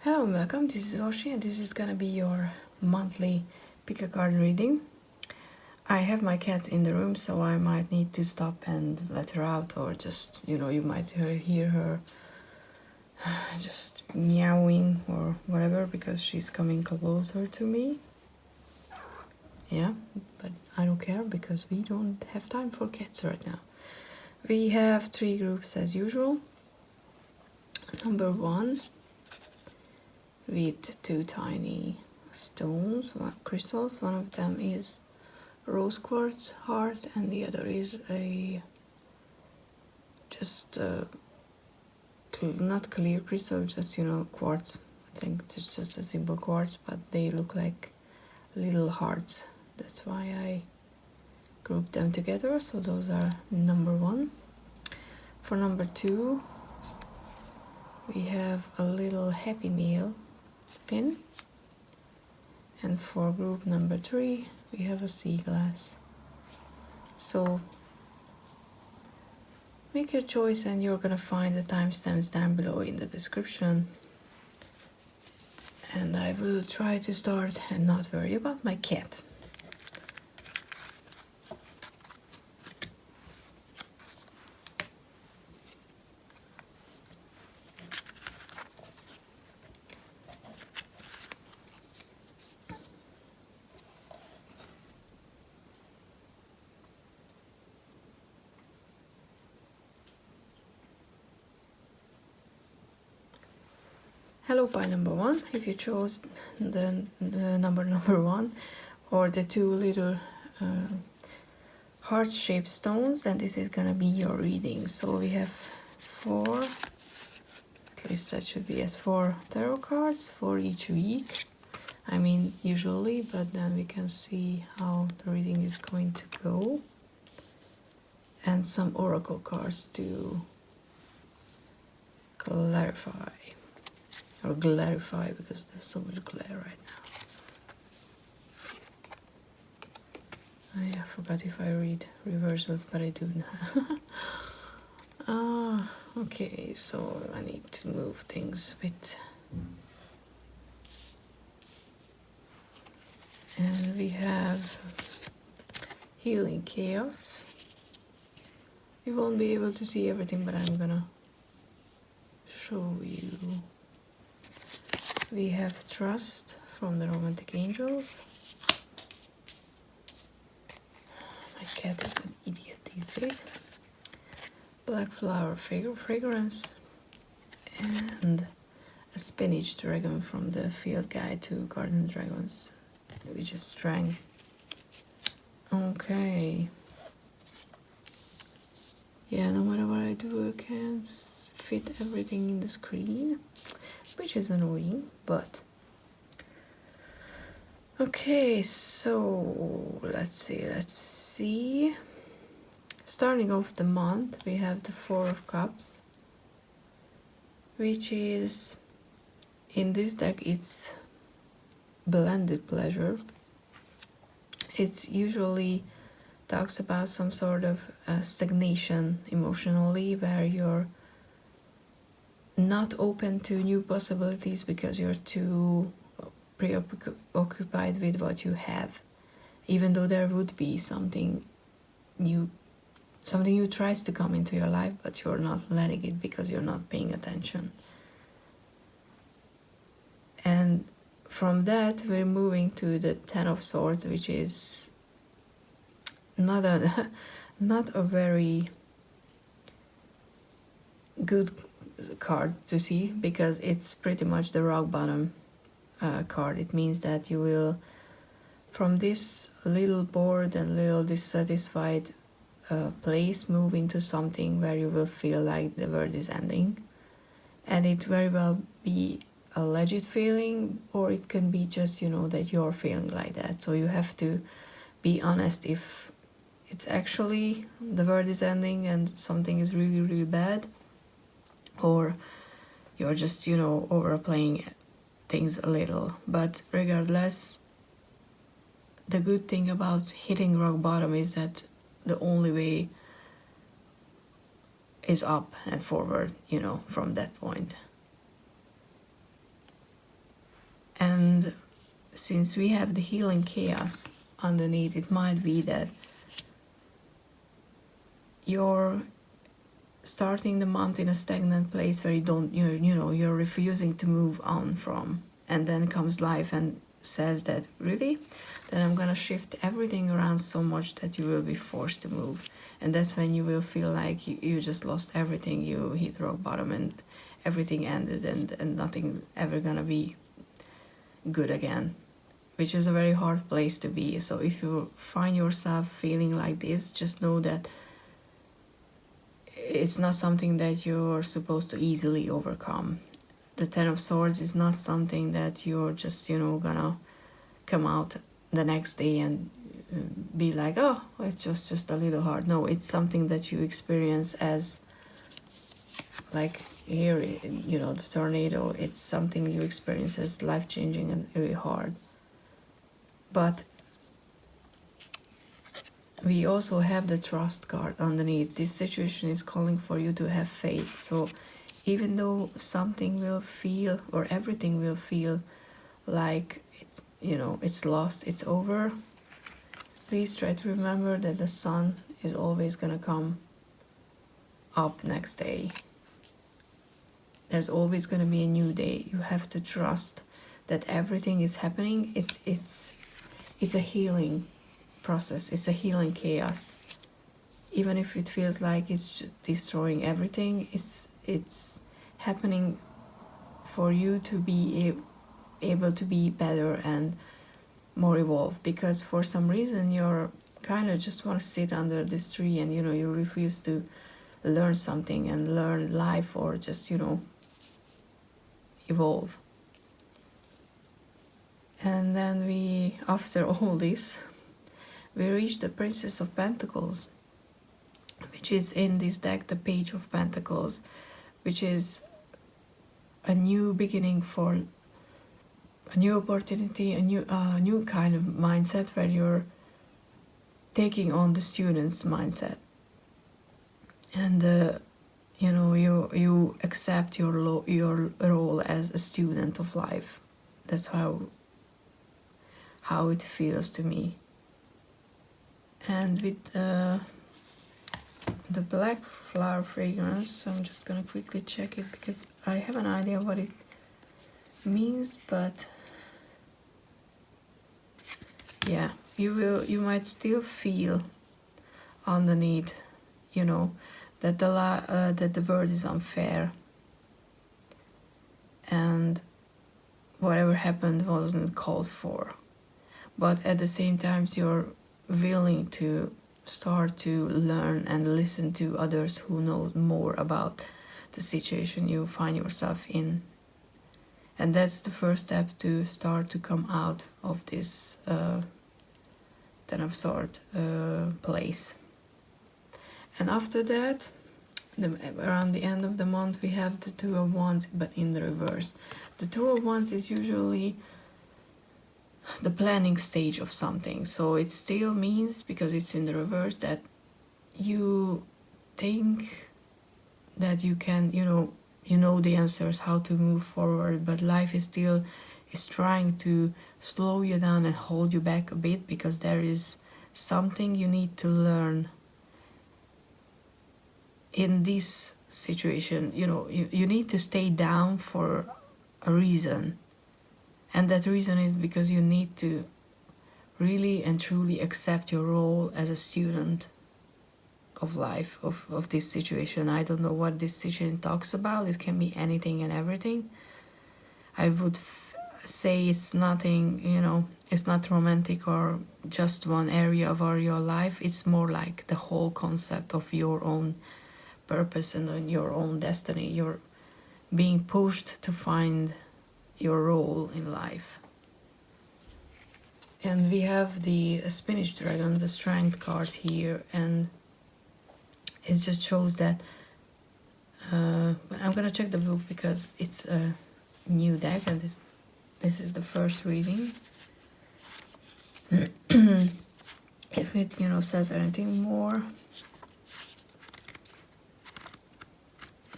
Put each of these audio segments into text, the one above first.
Hello and welcome, this is Oshi and this is gonna be your monthly pick a card reading. I have my cat in the room, so I might need to stop and let her out, or just, you might hear her just meowing or whatever because she's coming closer to me. Yeah, but I don't care because we don't have time for cats right now. We have 3 groups as usual. Number 1, with 2 tiny stones, crystals. One of them is rose quartz heart and the other is a just not clear crystal, just quartz. I think it's just a simple quartz, but they look like little hearts. That's why I grouped them together. So those are number 1. For number 2, we have a little happy meal pin, and for group number 3 we have a sea glass. So make your choice and you're gonna find the timestamps down below in the description, and I will try to start and not worry about my cat. Hello pile number 1, if you chose the number 1 or the 2 little heart-shaped stones, then this is gonna be your reading. So we have 4, at least that should be as 4 tarot cards for each week. I mean usually, but then we can see how the reading is going to go. And some oracle cards to clarify. Or clarify, because there's so much glare right now. I forgot if I read reversals, but I do now. Okay, so I need to move things a bit. And we have healing chaos. You won't be able to see everything, but I'm gonna show you. We have trust from the romantic angels. My cat is an idiot these days. Black flower fragrance, and a spinach dragon from the field guide to garden dragons, which is strength. Okay. Yeah, no matter what I do, I can't fit everything in the screen, which is annoying, but okay. So let's see. Starting off the month, we have the 4 of Cups, which is, in this deck, it's blended pleasure. It's usually talks about some sort of stagnation emotionally, where you're not open to new possibilities because you're too preoccupied with what you have, even though there would be something new tries to come into your life, but you're not letting it because you're not paying attention. And from that we're moving to the 10 of Swords, which is not a very good card to see, because it's pretty much the rock bottom card. It means that you will, from this little bored and little dissatisfied place, move into something where you will feel like the world is ending. And it very well be a legit feeling, or it can be just that you're feeling like that. So you have to be honest if it's actually the world is ending and something is really, really bad, or you're just overplaying things a little. But regardless, the good thing about hitting rock bottom is that the only way is up and forward, from that point. since we have the healing chaos underneath, it might be that you're starting the month in a stagnant place where you're refusing to move on from, and then comes life and says that, really, then I'm gonna shift everything around so much that you will be forced to move. And that's when you will feel like you just lost everything, you hit rock bottom, and everything ended, and nothing's ever gonna be good again, which is a very hard place to be. So if you find yourself feeling like this, just know that it's not something that you're supposed to easily overcome. The Ten of Swords is not something that you're just, gonna come out the next day and be like, oh, it's just a little hard. No, it's something that you experience as, like here, the tornado, it's something you experience as life-changing and really hard. But we also have the trust card underneath. This situation is calling for you to have faith. So even though something will feel, or everything will feel like it's lost, it's over, please try to remember that the sun is always gonna come up next day. There's always gonna be a new day. You have to trust that everything is happening. It's a healing process. It's a healing chaos. Even if it feels like it's destroying everything, it's happening for you to be able to be better and more evolved. Because for some reason you're kind of just want to sit under this tree, and you refuse to learn something and learn life, or just evolve. And then we, after all this, we reach the Princess of Pentacles, which is in this deck the Page of Pentacles, which is a new beginning for a new opportunity, a new kind of mindset, where you're taking on the student's mindset, and you accept your role as a student of life. That's how it feels to me. And with the black flower fragrance, I'm just gonna quickly check it because I have an idea what it means, but yeah, you might still feel underneath, that the world is unfair, and whatever happened wasn't called for. But at the same time, you're willing to start to learn and listen to others who know more about the situation you find yourself in. And that's the first step to start to come out of this Ten of Swords place. And after that, around the end of the month, we have the Two of Wands, but in the reverse. The Two of Wands is usually the planning stage of something. So it still means, because it's in the reverse, that you think that you can, you know the answers, how to move forward, but life is trying to slow you down and hold you back a bit, because there is something you need to learn in this situation. You need to stay down for a reason, and that reason is because you need to really and truly accept your role as a student of life, of this situation. I don't know what this situation talks about. It can be anything and everything. I would say it's nothing, it's not romantic or just one area of your life. It's more like the whole concept of your own purpose and your own destiny. You're being pushed to find your role in life. And we have the Spinach Dragon, the Strength card here, and it just shows that I'm gonna check the book because it's a new deck, and this is the first reading. If it says anything more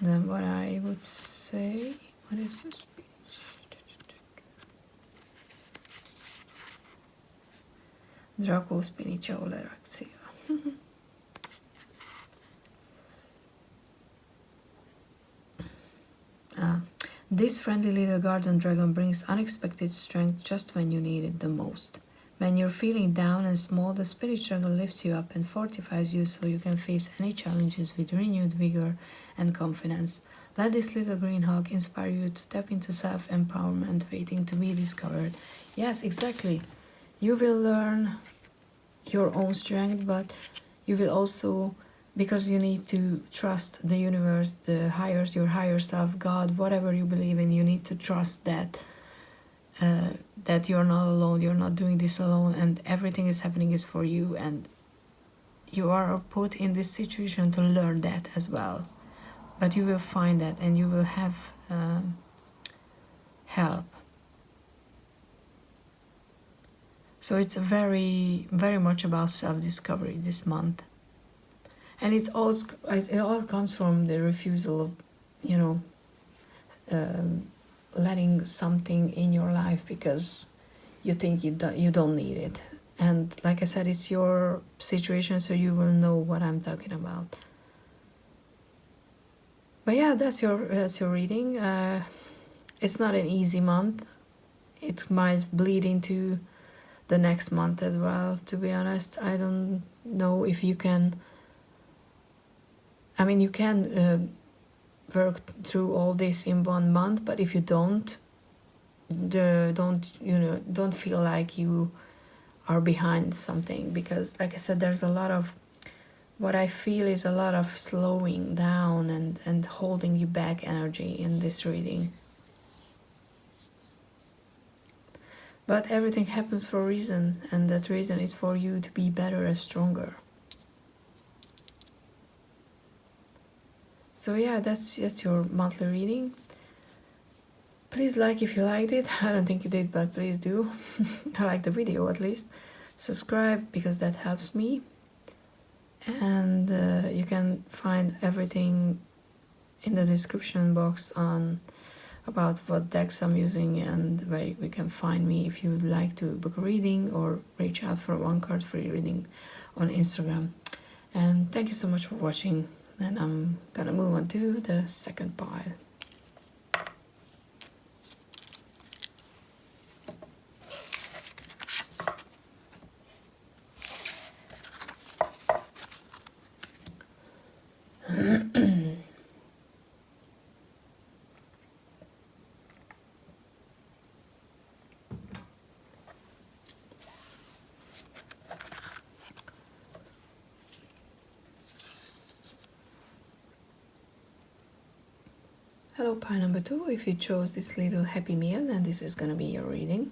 than what I would say. What is the speech? dragorsi.tarot reakció. This friendly little garden dragon brings unexpected strength just when you need it the most. When you're feeling down and small, the spirit dragon lifts you up and fortifies you so you can face any challenges with renewed vigor and confidence. Let this little green hawk inspire you to tap into self-empowerment waiting to be discovered. Yes, exactly. You will learn your own strength, but you will also, because you need to trust the universe, your higher self, God, whatever you believe in, you need to trust that that you're not alone, you're not doing this alone, and everything is happening is for you, and you are put in this situation to learn that as well. But you will find that, and you will have help. So it's very, very much about self-discovery this month. And it all comes from the refusal of, letting something in your life because you think you don't need it. And like I said, it's your situation, so you will know what I'm talking about. But yeah, that's your reading. It's not an easy month. It might bleed into the next month as well, to be honest. I don't know if you can... I mean, you can work through all this in 1 month, but if you don't feel like you are behind something, because like I said, there's a lot of, what I feel is a lot of slowing down and holding you back energy in this reading. But everything happens for a reason, and that reason is for you to be better and stronger. So yeah, that's your monthly reading. Please like if you liked it. I don't think you did, but please do. I like the video at least. Subscribe because that helps me. And you can find everything in the description box on about what decks I'm using and where you can find me if you would like to book a reading or reach out for a 1-card free reading on Instagram. And thank you so much for watching. And I'm gonna move on to the second pile. Hello, pile number 2. If you chose this little happy meal, then this is gonna be your reading.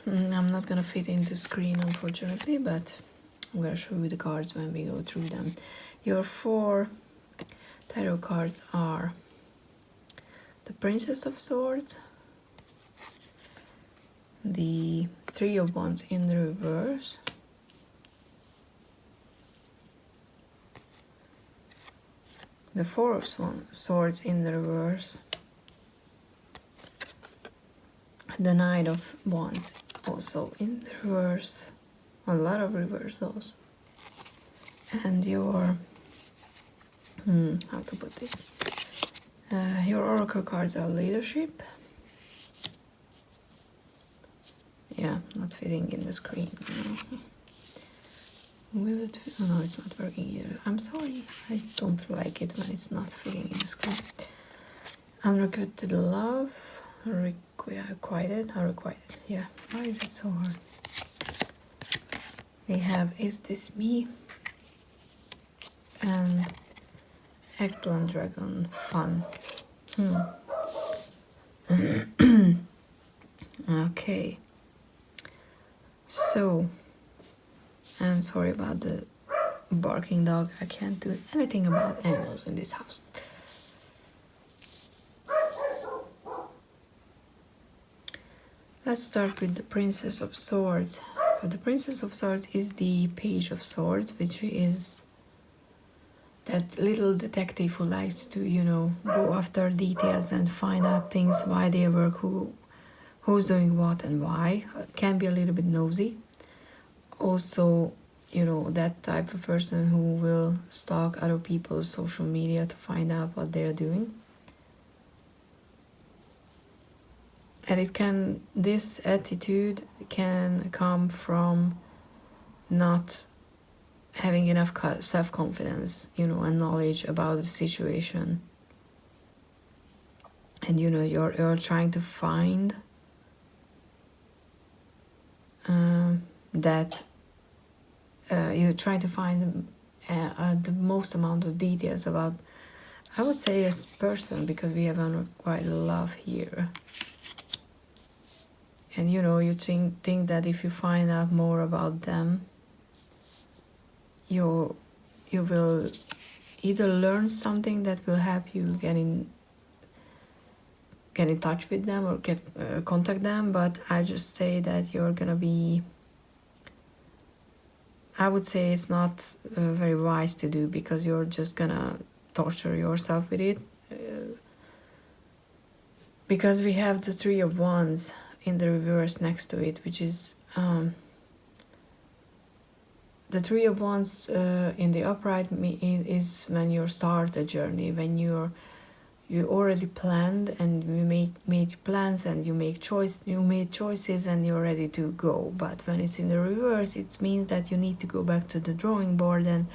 I'm not gonna fit into screen, unfortunately, but I'm gonna show you the cards when we go through them. Your 4 tarot cards are the Princess of Swords, the 3 of Wands in the reverse, the 4 of Swords in the reverse, the Knight of Wands also in the reverse, a lot of reversals, and your how to put this, your oracle cards are Leadership. Yeah, not fitting in the screen. Will it? Oh, no, it's not working either. I'm sorry. I don't like it when it's not fitting in the screen. Unrequited love. Unrequited. Yeah. Why is it so hard? We have Is This Me? And Eggplant Dragon Fun. Okay. So, and sorry about the barking dog. I can't do anything about animals in this house. Let's start with the Princess of Swords. The Princess of Swords is the Page of Swords, which is that little detective who likes to, go after details and find out things, why they work, who who's doing what and why, can be a little bit nosy. Also, you know, that type of person who will stalk other people's social media to find out what they're doing. And this attitude can come from not having enough self-confidence, you know, and knowledge about the situation. And, you know, you're trying to find you're trying to find the most amount of details about, I would say, a person, because we have unrequited love here. And, you know, you think that if you find out more about them, you will either learn something that will help you get in touch with them or contact them. But I just say that you're gonna be, I would say it's not very wise to do, because you're just gonna torture yourself with it. Because we have the Three of Wands in the reverse next to it, which is the Three of Wands in the upright is when you start a journey, when you already planned and you made plans and you made choices and you're ready to go. But when it's in the reverse, it means that you need to go back to the drawing board and,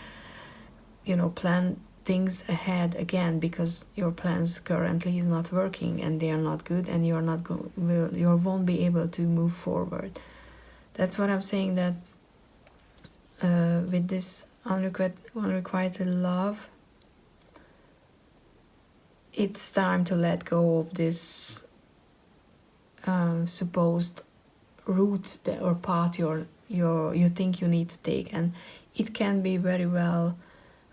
you know, plan things ahead again, because your plans currently is not working and they are not good, and you won't be able to move forward. That's what I'm saying, that with this unrequited love, it's time to let go of this supposed route or path you think you need to take. And it can be very well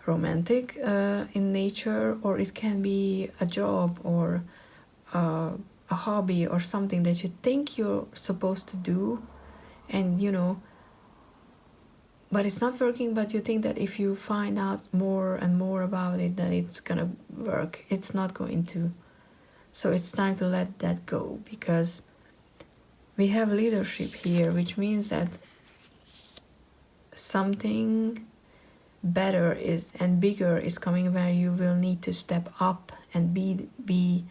romantic in nature, or it can be a job or a hobby or something that you think you're supposed to do, and, you know, but it's not working. But you think that if you find out more and more about it, then it's gonna work. It's not going to. So it's time to let that go, because we have leadership here, which means that something better and bigger is coming, where you will need to step up and be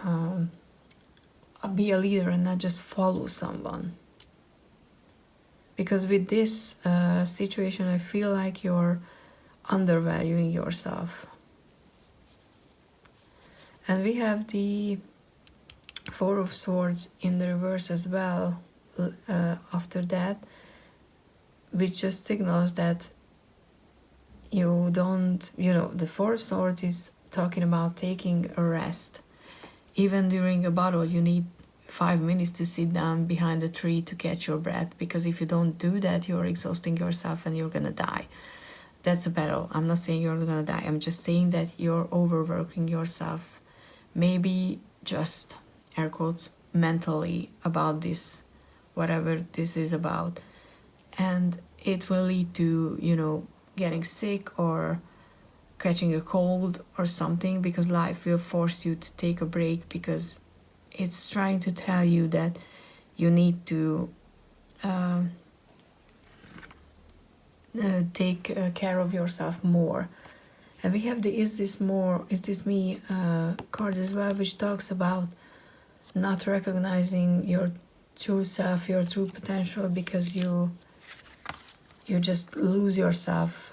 a leader and not just follow someone. Because with this situation, I feel like you're undervaluing yourself. And we have the Four of Swords in the reverse as well after that, which just signals that you don't, you know, the Four of Swords is talking about taking a rest. Even during a battle, you need 5 minutes to sit down behind a tree to catch your breath, because if you don't do that, you're exhausting yourself and you're gonna die. That's a battle. I'm not saying you're gonna die. I'm just saying that you're overworking yourself, maybe just, air quotes, mentally about this, whatever this is about. And it will lead to, you know, getting sick or catching a cold or something, because life will force you to take a break, because it's trying to tell you that you need to take care of yourself more. And we have the Is This Me card as well, which talks about not recognizing your true self, your true potential, because you just lose yourself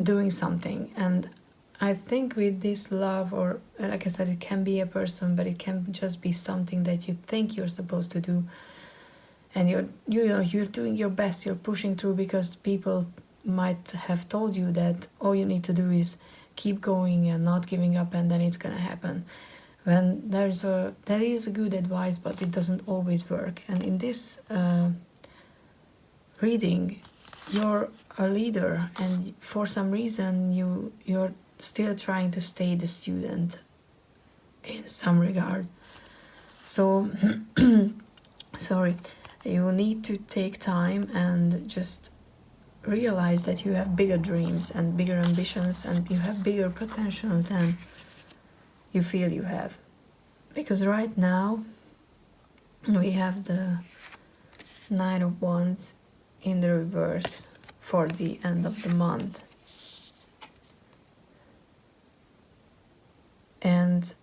doing something. And I think with this love, or like I said, it can be a person, but it can just be something that you think you're supposed to do, and you're doing your best, you're pushing through, because people might have told you that all you need to do is keep going and not giving up, and then it's gonna happen. When that is a good advice, but it doesn't always work. And in this reading, you're a leader, and for some reason you're still trying to stay the student in some regard. So sorry, you need to take time and just realize that you have bigger dreams and bigger ambitions, and you have bigger potential than you feel you have. Because right now we have the Nine of Wands in the reverse for the end of the month. And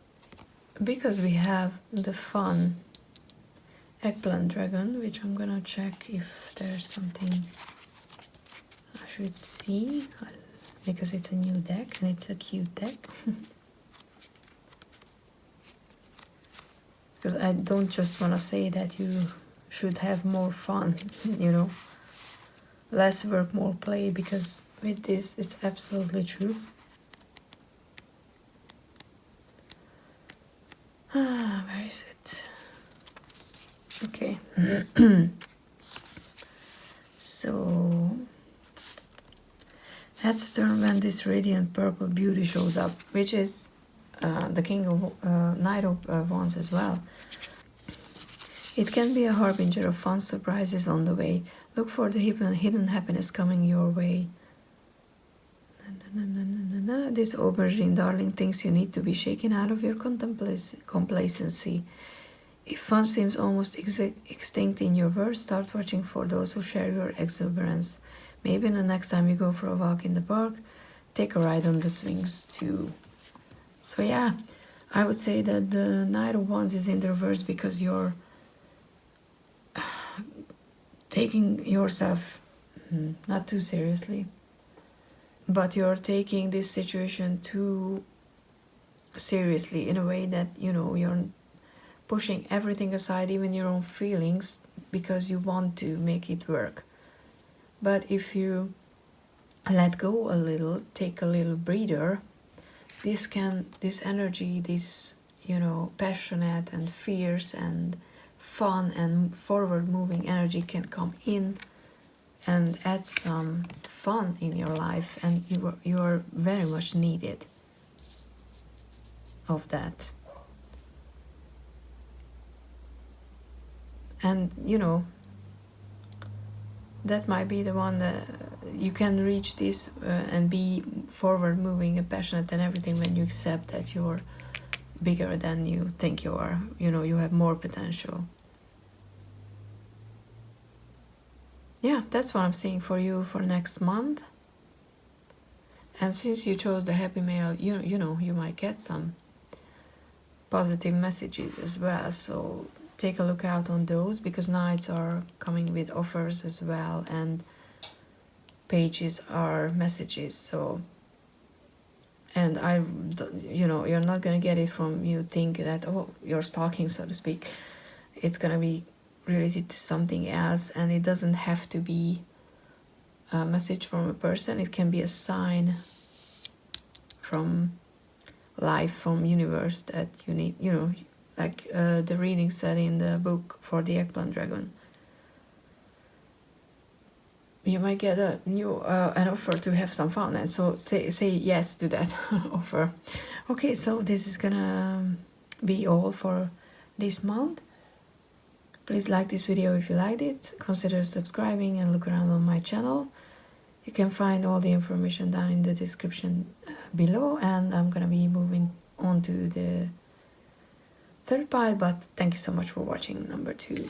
because we have the fun eggplant dragon, which I'm gonna check if there's something I should see, because it's a new deck and it's a cute deck. Because I don't just want to say that you should have more fun, you know, less work, more play, because with this it's absolutely true. Where is it? Okay. So let's turn when this radiant purple beauty shows up, which is the King of Knight of Wands as well. It can be a harbinger of fun surprises on the way. Look for the hidden happiness coming your way. This aubergine darling thinks you need to be shaken out of your complacency. If fun seems almost extinct in your world, start watching for those who share your exuberance. Maybe the next time you go for a walk in the park, take a ride on the swings too. So yeah, I would say that the Knight of Wands is in the reverse because you're taking yourself not too seriously, but you're taking this situation too seriously in a way that, you know, you're pushing everything aside, even your own feelings, because you want to make it work. But if you let go a little, take a little breather, this energy, this, you know, passionate and fierce and fun and forward moving energy can come in and add some fun in your life, and you are very much needed of that. And you know, that might be the one that you can reach this and be forward moving and passionate and everything when you accept that you're bigger than you think you are. You know, you have more potential. Yeah, that's what I'm seeing for you for next month. And since you chose the happy mail, you know, you might get some positive messages as well. So take a look out on those, because knights are coming with offers as well, and pages are messages. So, and you know, you're not gonna get it from you think that, oh, you're stalking, so to speak. It's gonna be related to something else, and it doesn't have to be a message from a person. It can be a sign from life, from universe, that you need, you know, like the reading said in the book for the eggplant dragon. You might get a new an offer to have some fun, and so say yes to that offer. Okay, so this is gonna be all for this month. Please like this video if you liked it, consider subscribing and look around on my channel. You can find all the information down in the description below, and I'm gonna be moving on to the third pile, but thank you so much for watching number 2.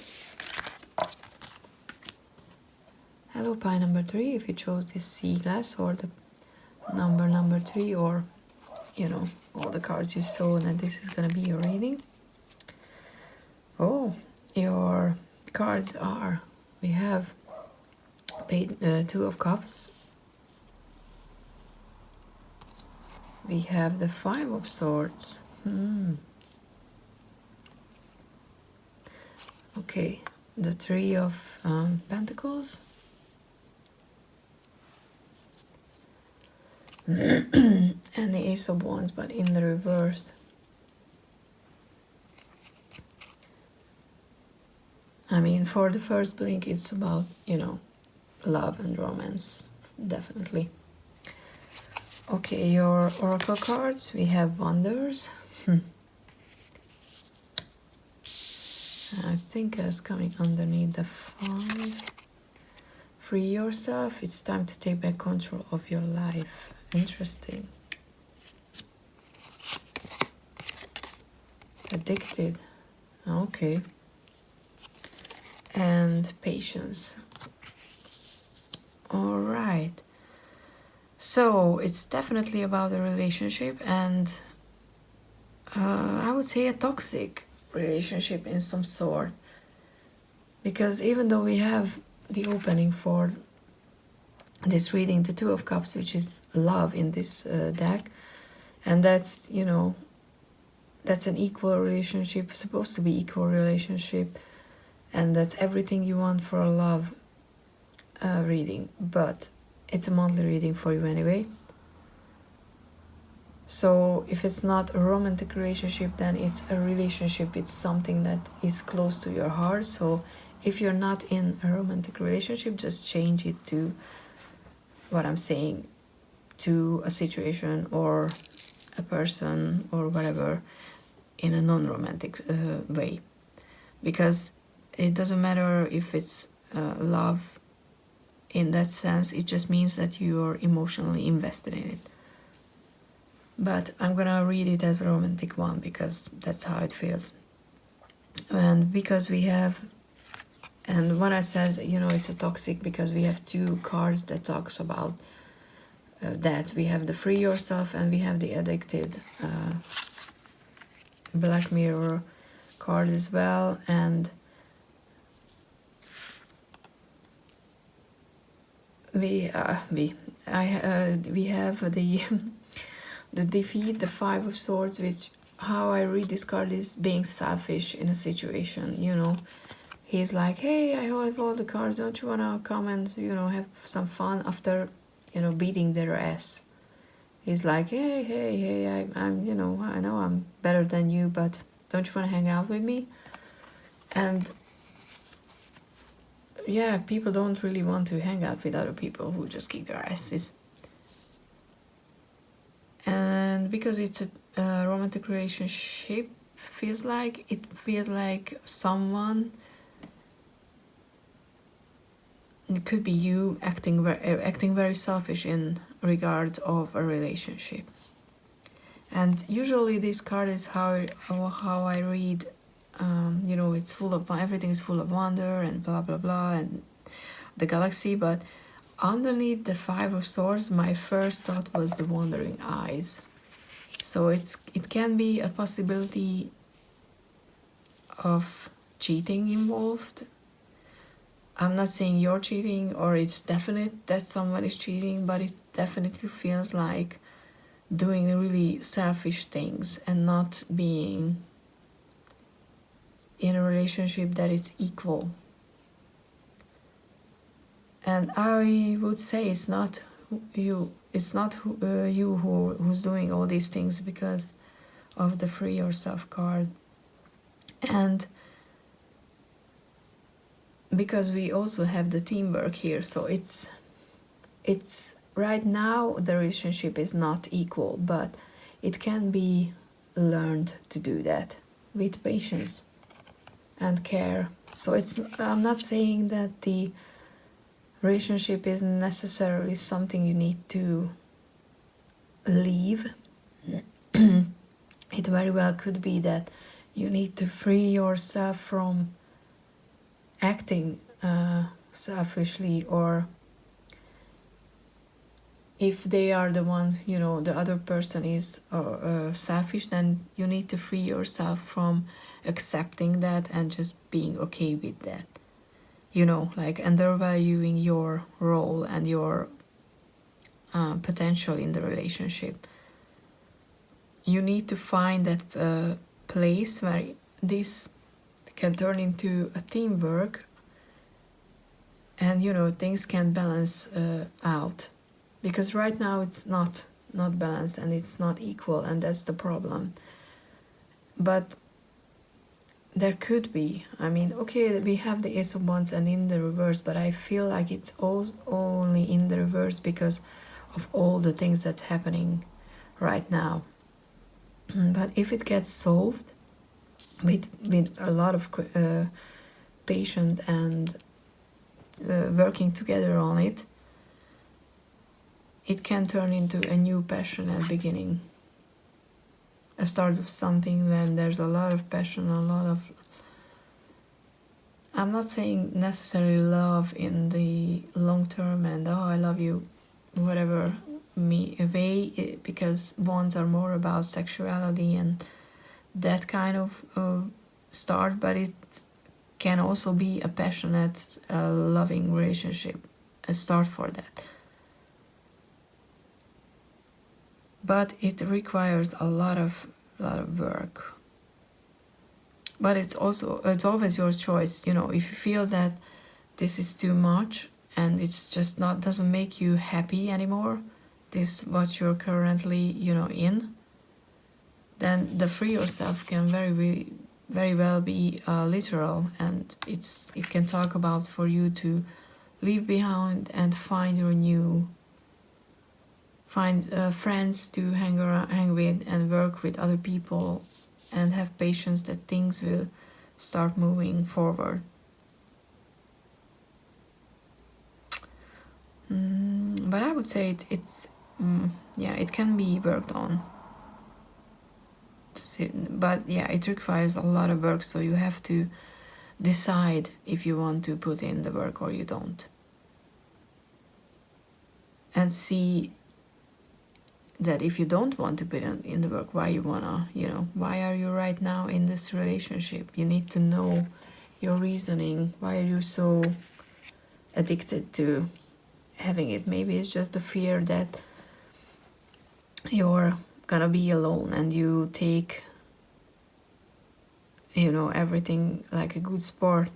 Hello pile number 3, if you chose this sea glass or the number 3, or you know, all the cards you saw, and this is gonna be your reading. Oh, your cards are, we have Two of Cups, we have the Five of Swords, okay, the Three of Pentacles, and the Ace of Wands, but in the reverse. I mean, for the first blink, it's about, you know, love and romance, definitely. Okay, your oracle cards, we have Wonders. I think it's coming underneath the 5. Free yourself, it's time to take back control of your life. Interesting. Addicted. Okay. And patience. All right. So it's definitely about a relationship, and I would say a toxic relationship in some sort. Because even though we have the opening for this reading, the Two of Cups, which is love in this deck, and that's, you know, that's an equal relationship, supposed to be equal relationship, and that's everything you want for a love reading, but it's a monthly reading for you anyway. So if it's not a romantic relationship, then it's a relationship. It's something that is close to your heart. So if you're not in a romantic relationship, just change it to what I'm saying, to a situation or a person or whatever in a non-romantic way. Because it doesn't matter if it's love in that sense, it just means that you're emotionally invested in it. But I'm gonna read it as a romantic one because that's how it feels. And because we have, and when I said, you know, it's a toxic, because we have two cards that talks about that. We have the free yourself and we have the addicted Black Mirror card as well. And we have the the defeat, the Five of Swords, which, how I read this card, is being selfish in a situation, you know. He's like, hey, I have all the cards, don't you want to come and, you know, have some fun after, you know, beating their ass. He's like, hey, I'm, you know I'm better than you, but don't you want to hang out with me? And yeah, people don't really want to hang out with other people who just kick their asses. And because it's a romantic relationship, it feels like someone, it could be you, acting very selfish in regards of a relationship. And usually this card is how I read. You know, it's full of, everything is full of wonder and blah blah blah and the galaxy, but underneath the Five of Swords, my first thought was the wandering eyes. So it can be a possibility of cheating involved. I'm not saying you're cheating or it's definite that someone is cheating, but it definitely feels like doing really selfish things and not being in a relationship that is equal. And I would say it's not you who's doing all these things because of the Free Yourself card. And because we also have the teamwork here, so it's right now the relationship is not equal, but it can be learned to do that with patience and care. So I'm not saying that the relationship is necessarily something you need to leave. It very well could be that you need to free yourself from acting selfishly, or if they are the one, you know, the other person is selfish, then you need to free yourself from accepting that and just being okay with that, you know, like undervaluing your role and your potential in the relationship. You need to find that place where this can turn into a teamwork, and you know, things can balance out, because right now it's not balanced and it's not equal, and that's the problem. But there could be, I mean, okay, we have the Ace of Wands and in the reverse, but I feel like it's only in the reverse because of all the things that's happening right now. But if it gets solved with a lot of patience and working together on it, it can turn into a new passion and beginning a start of something when there's a lot of passion, a lot of, I'm not saying necessarily love in the long term and oh I love you whatever way, because ones are more about sexuality and that kind of start, but it can also be a passionate loving relationship, a start for that. But it requires a lot of work. But it's always your choice, you know, if you feel that this is too much and it's just not, doesn't make you happy anymore, this what you're currently, you know, in, then the free yourself can very well be literal, and it can talk about for you to leave behind and find your new, find friends to hang with and work with other people and have patience that things will start moving forward. But I would say it's yeah, it can be worked on. But yeah, it requires a lot of work, so you have to decide if you want to put in the work or you don't. And see that if you don't want to put in the work, why you wanna, you know, why are you right now in this relationship? You need to know your reasoning. Why are you so addicted to having it? Maybe it's just the fear that you're gonna be alone and you take, you know, everything like a good sport,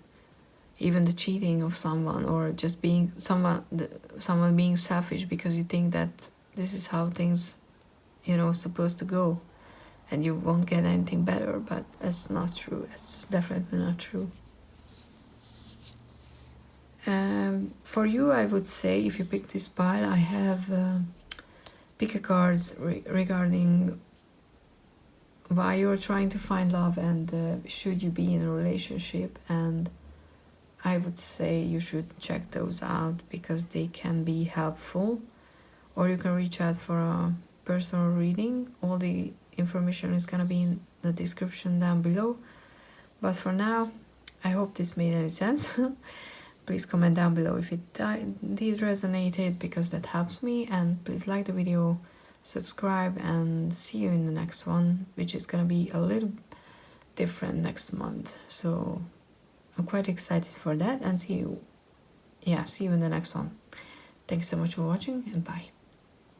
even the cheating of someone, or just being someone being selfish because you think that this is how things, you know, supposed to go and you won't get anything better. But that's not true. It's definitely not true. For you, I would say, if you pick this pile, I have pick a cards regarding why you're trying to find love and should you be in a relationship, and I would say you should check those out because they can be helpful, or you can reach out for a personal reading. All the information is gonna be in the description down below. But for now, I hope this made any sense. Please comment down below if it did resonate, because that helps me, and please like the video, subscribe, and see you in the next one, which is gonna be a little different next month. So I'm quite excited for that, and see you in the next one. Thank you so much for watching, and bye.